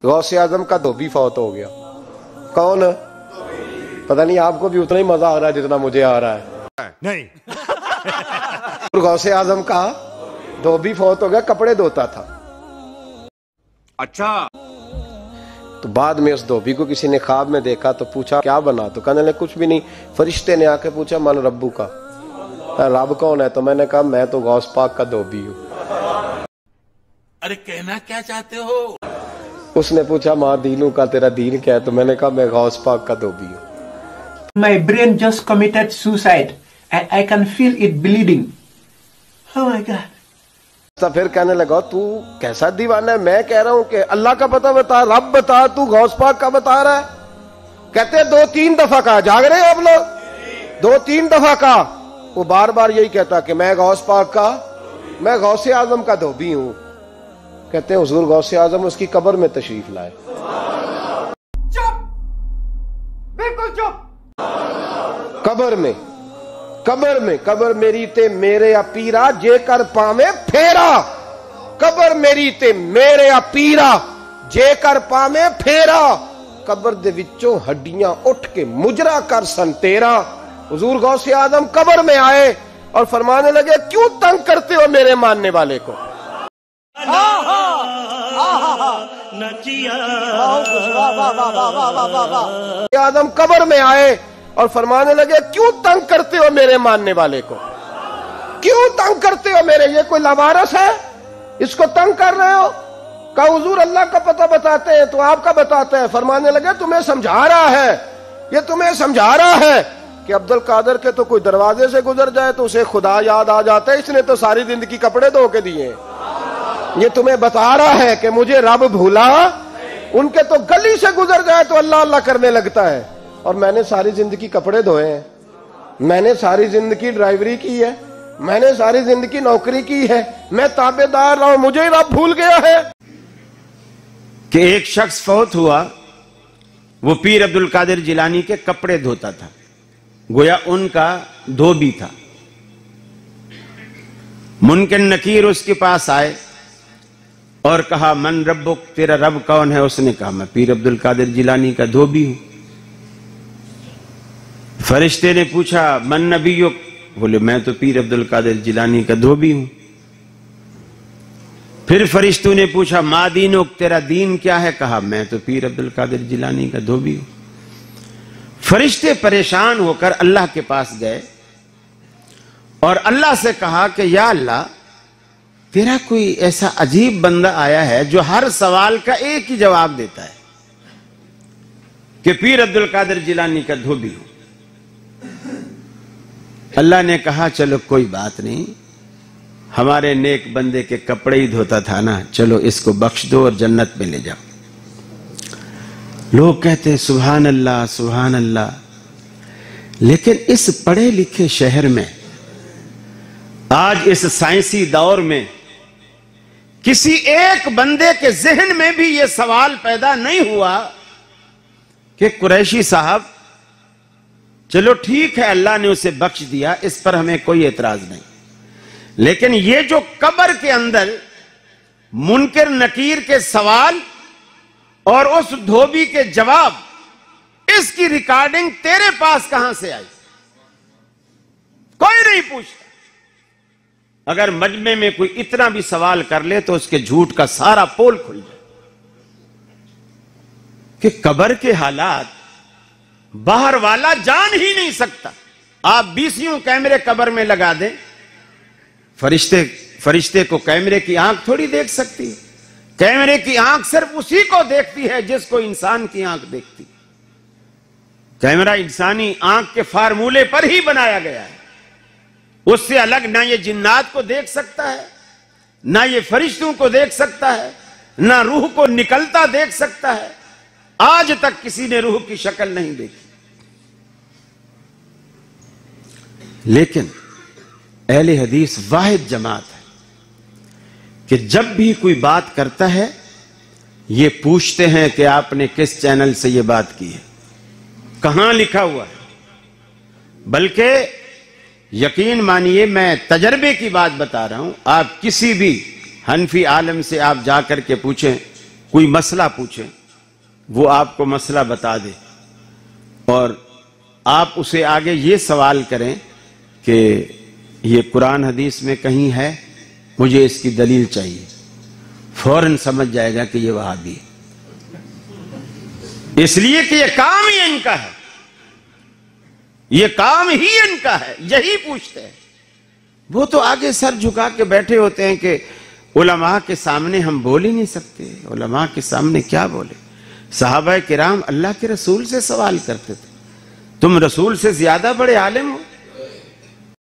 गौसे आजम का धोबी फौत हो गया। कौन? पता नहीं, आपको भी उतना ही मजा आ रहा है जितना मुझे आ रहा है। नहीं। गौसे आजम का धोबी फौत हो गया, कपड़े धोता था। अच्छा। तो बाद में उस धोबी को किसी ने ख्वाब में देखा तो पूछा क्या बना? तो कहने लगे कुछ भी नहीं। फरिश्ते ने आके पूछा मन रब्बू का, रब कौन है? तो मैंने कहा मैं तो गौस पाक का धोबी हूँ। अरे कहना क्या चाहते हो? उसने पूछा माँ दीनू का, तेरा दीन क्या है? तो मैंने कहा मैं गौस पाक का धोबी हूँ। My brain just committed suicide and I can feel it bleeding. Oh my God. तो फिर कहने लगा तू कैसा दीवाना है? मैं कह रहा हूं कि अल्लाह का पता बता, रब बता, तू गौस पाक का बता रहा है। कहते हैं 2-3 दफा कहा, जाग रहे हो आप लोग? 2-3 दफा कहा। वो बार बार यही कहता कि मैं गौस पाक का, मैं गौसे आजम का धोबी हूं। कहते हैं हुजूर गौसे आजम उसकी कब्र में तशरीफ लाए। चुप, बिल्कुल चुप। कबर मेरी ते मेरे अपीरा जे कर पावे फेरा। कबर मेरी ते मेरे अपीरा जे कर पावे फेरा। कबर दे विचों हड्डियां उठ के मुजरा कर सन तेरा। हुजूर गौसे आजम कबर में आए और फरमाने लगे क्यों तंग करते हो मेरे मानने वाले को? आदम कब्र में आए और फरमाने लगे क्यों तंग करते हो मेरे मानने वाले को? क्यों तंग करते हो मेरे? ये कोई लावारिस है, इसको तंग कर रहे हो? कहा हुजूर अल्लाह का पता बताते हैं तो आपका बताते हैं। फरमाने लगे तुम्हें समझा रहा है, ये तुम्हें समझा रहा है कि अब्दुल कादिर के तो कोई दरवाजे से गुजर जाए तो उसे खुदा याद आ जाता है, इसने तो सारी जिंदगी कपड़े धो के दिए। ये तुम्हें बता रहा है कि मुझे रब भूला, उनके तो गली से गुजर जाए तो अल्लाह अल्लाह करने लगता है, और मैंने सारी जिंदगी कपड़े धोए हैं, मैंने सारी जिंदगी ड्राइवरी की है, मैंने सारी जिंदगी नौकरी की है, मैं ताबेदार रहा हूं, मुझे रब भूल गया है। कि एक शख्स फौत हुआ, वो पीर अब्दुल कादिर जिलानी के कपड़े धोता था, गोया उनका धोबी था। मुनकर नकीर उसके पास आए और कहा मन रब्बुक, तेरा रब कौन है? उसने कहा मैं पीर अब्दुल कादिर जिलानी का धोबी हूं। फरिश्ते ने पूछा मन नबीयुक? बोले मैं तो पीर अब्दुल कादिर जिलानी का धोबी हूं। फिर फरिश्तों ने पूछा मा दीनुक, तेरा दीन क्या है? कहा मैं तो पीर अब्दुल कादिर जिलानी का धोबी हूं। फरिश्ते परेशान होकर अल्लाह के पास गए और अल्लाह से कहा कि या अल्लाह, तेरा कोई ऐसा अजीब बंदा आया है जो हर सवाल का एक ही जवाब देता है कि पीर अब्दुल कादिर जिलानी का धोबी हूं। अल्लाह ने कहा चलो कोई बात नहीं, हमारे नेक बंदे के कपड़े ही धोता था ना, चलो इसको बख्श दो और जन्नत में ले जाओ। लोग कहते हैं सुभान अल्लाह सुभान अल्लाह। लेकिन इस पढ़े लिखे शहर में आज इस साइंसी दौर में किसी एक बंदे के जहन में भी यह सवाल पैदा नहीं हुआ कि कुरैशी साहब चलो ठीक है अल्लाह ने उसे बख्श दिया, इस पर हमें कोई एतराज नहीं, लेकिन ये जो कब्र के अंदर मुनकर नकीर के सवाल और उस धोबी के जवाब, इसकी रिकॉर्डिंग तेरे पास कहां से आई? कोई नहीं पूछता। अगर मजमे में कोई इतना भी सवाल कर ले तो उसके झूठ का सारा पोल खुल जाए। कि कब्र के हालात बाहर वाला जान ही नहीं सकता। आप 20 कैमरे कब्र में लगा दें, फरिश्ते को कैमरे की आंख थोड़ी देख सकती है। कैमरे की आंख सिर्फ उसी को देखती है जिसको इंसान की आंख देखती। कैमरा इंसानी आंख के फार्मूले पर ही बनाया गया है, उससे अलग ना ये जिन्नात को देख सकता है, ना ये फरिश्तों को देख सकता है, ना रूह को निकलता देख सकता है। आज तक किसी ने रूह की शक्ल नहीं देखी। लेकिन अहले हदीस वाहिद जमात है कि जब भी कोई बात करता है ये पूछते हैं कि आपने किस चैनल से ये बात की है, कहां लिखा हुआ है। बल्कि यकीन मानिए मैं तजर्बे की बात बता रहा हूं, आप किसी भी हनफी आलम से आप जाकर के पूछें کوئی مسئلہ پوچھیں، وہ آپ کو مسئلہ بتا دے اور آپ اسے آگے یہ سوال کریں کہ یہ قرآن حدیث میں کہیں ہے، مجھے اس کی دلیل چاہیے، فوراً سمجھ جائے گا کہ یہ وہابی ہے، اس لیے کہ یہ کام ہی ان کا ہے، یہ کام ہی ان کا ہے، یہی پوچھتے ہیں۔ وہ تو آگے سر جھکا کے بیٹھے ہوتے ہیں کہ علماء کے سامنے ہم بول ہی نہیں سکتے، علماء کے سامنے کیا بولے۔ صحابہ کرام اللہ کے رسول سے سوال کرتے تھے، تم رسول سے زیادہ بڑے عالم ہو؟